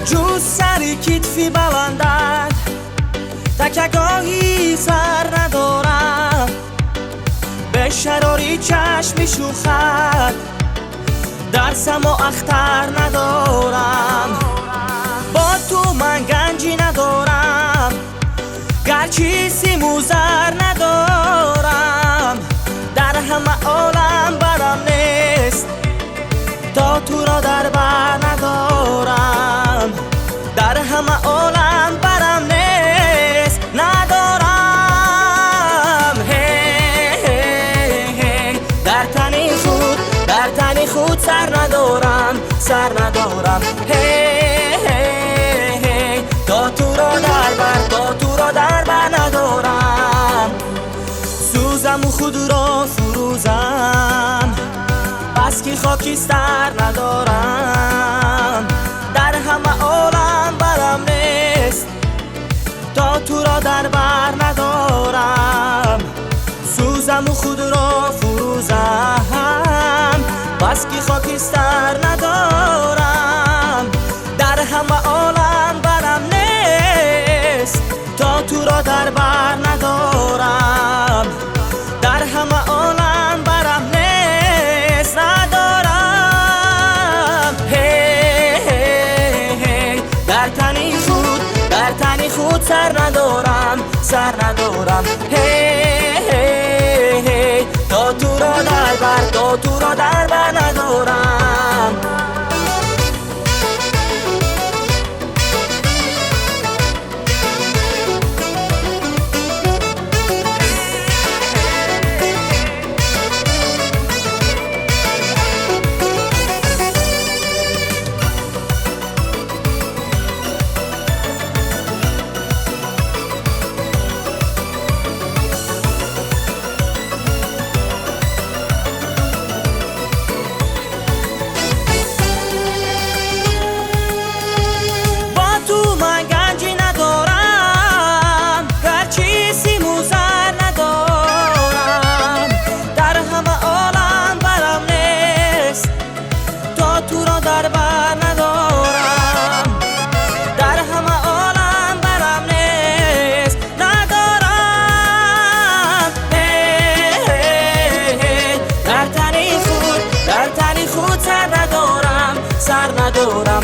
جز سری کتفی بلندد تکگاهی سر ندارم، به شراری چشمی شوخد درسم و اختر ندارم. با تو من گنجی ندارم، گرچه سیم و زر ندارم. در همه عالم برم نیست تا تو را در بر ندارم. در همه عالم برم نیست ندارم. در تنی خود سر ندارم، سر ندارم. تا تو را در بر ندارم. سوزم و خود را فروزم، بس که خاکستر ندارم. در همه عالم برم نیست تا تو را در بر ندارم. سوزم و خود را فروزم، بس که خاکستر ندارم. در همه عالم برم نیست تا تو را در بر ندارم. در همه عالم برم نیست ندارم. در تنی خود سر ندارم، سر ندارم. تا تو را در بر ندارم. در بر ندارم. در همه عالم برم نیست ندارم. در تنی خود سر ندارم، سر ندارم.